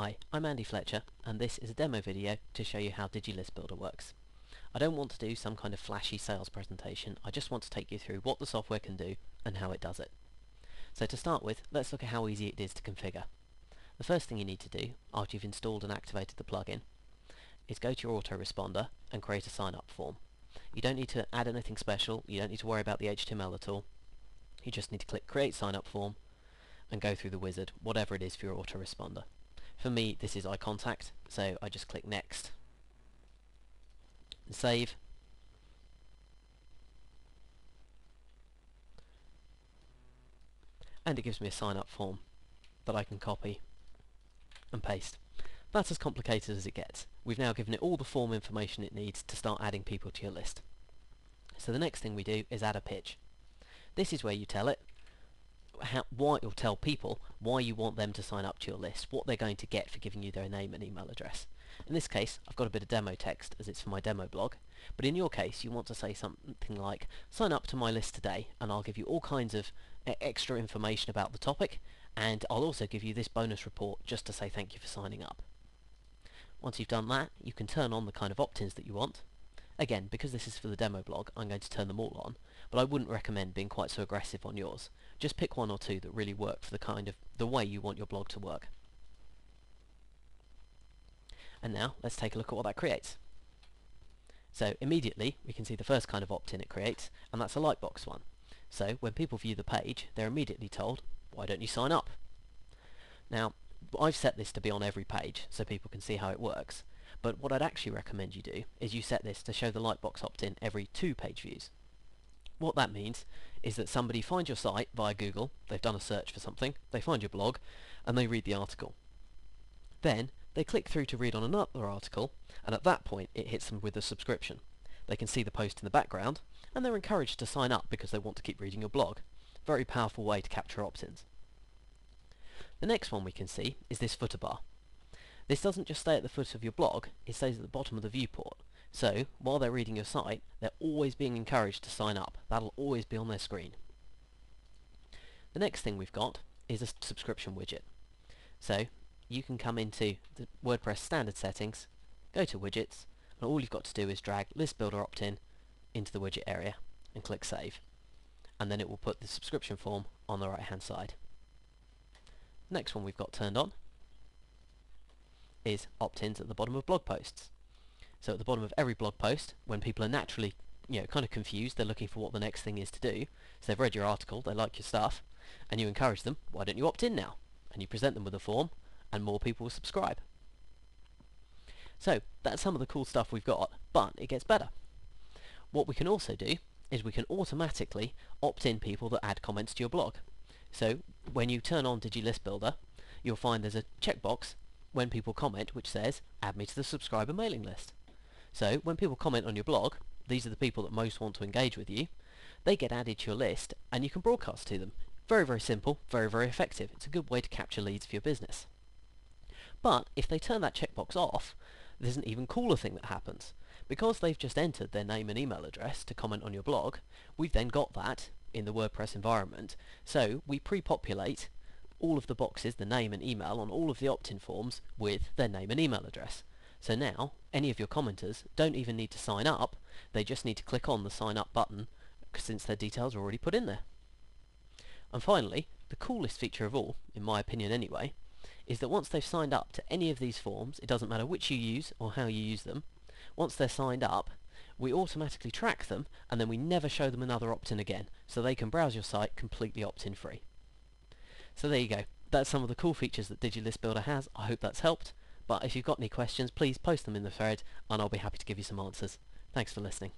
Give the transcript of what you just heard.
Hi, I'm Andy Fletcher, and this is a demo video to show you how Digi List Builder works. I don't want to do some kind of flashy sales presentation, I just want to take you through what the software can do and how it does it. So to start with, let's look at how easy it is to configure. The first thing you need to do, after you've installed and activated the plugin, is go to your autoresponder and create a sign-up form. You don't need to add anything special, you don't need to worry about the HTML at all. You just need to click Create Sign-up Form and go through the wizard, whatever it is for your autoresponder. For me, this is eye contact, so I just click Next and Save. And it gives me a sign-up form that I can copy and paste. That's as complicated as it gets. We've now given it all the form information it needs to start adding people to your list. So the next thing we do is add a pitch. This is where you tell it you'll tell people why you want them to sign up to your list, what they're going to get for giving you their name and email address. In this case, I've got a bit of demo text as it's for my demo blog, but in your case you want to say something like, sign up to my list today and I'll give you all kinds of extra information about the topic, and I'll also give you this bonus report just to say thank you for signing up. Once you've done that, you can turn on the kind of opt-ins that you want. Again, because this is for the demo blog, I'm going to turn them all on, but I wouldn't recommend being quite so aggressive on yours. Just pick one or two that really work for the way you want your blog to work. And now, let's take a look at what that creates. So immediately, we can see the first kind of opt-in it creates, and that's a lightbox one. So when people view the page, they're immediately told, why don't you sign up? Now, I've set this to be on every page, so people can see how it works. But what I'd actually recommend you do is you set this to show the lightbox opt-in every 2 page views. What that means is that somebody finds your site via Google, they've done a search for something, they find your blog, and they read the article. Then they click through to read on another article, and at that point it hits them with a subscription. They can see the post in the background, and they're encouraged to sign up because they want to keep reading your blog. Very powerful way to capture opt-ins. The next one we can see is this footer bar. This doesn't just stay at the foot of your blog, it stays at the bottom of the viewport. So, while they're reading your site, they're always being encouraged to sign up. That'll always be on their screen. The next thing we've got is a subscription widget. So, you can come into the WordPress standard settings, go to widgets, and all you've got to do is drag List Builder Opt-in into the widget area and click Save. And then it will put the subscription form on the right hand side. Next one we've got turned on is opt-ins at the bottom of blog posts. So at the bottom of every blog post, when people are naturally, kind of confused, they're looking for what the next thing is to do, so they've read your article, they like your stuff, and you encourage them, why don't you opt in now? And you present them with a form, and more people will subscribe. So that's some of the cool stuff we've got, but it gets better. What we can also do is we can automatically opt in people that add comments to your blog. So when you turn on Digi List Builder, you'll find there's a checkbox when people comment which says, add me to the subscriber mailing list. So when people comment on your blog, these are the people that most want to engage with you, they get added to your list and you can broadcast to them. Very, very simple, very, very effective. It's a good way to capture leads for your business. But if they turn that checkbox off, there's an even cooler thing that happens. Because they've just entered their name and email address to comment on your blog, we've then got that in the WordPress environment. So we pre-populate all of the boxes, the name and email, on all of the opt-in forms with their name and email address. So now, any of your commenters don't even need to sign up, they just need to click on the sign up button since their details are already put in there. And finally, the coolest feature of all, in my opinion anyway, is that once they've signed up to any of these forms, it doesn't matter which you use or how you use them, once they're signed up, we automatically track them and then we never show them another opt-in again, so they can browse your site completely opt-in free. So there you go. That's some of the cool features that Digi List Builder has. I hope that's helped. But if you've got any questions, please post them in the thread and I'll be happy to give you some answers. Thanks for listening.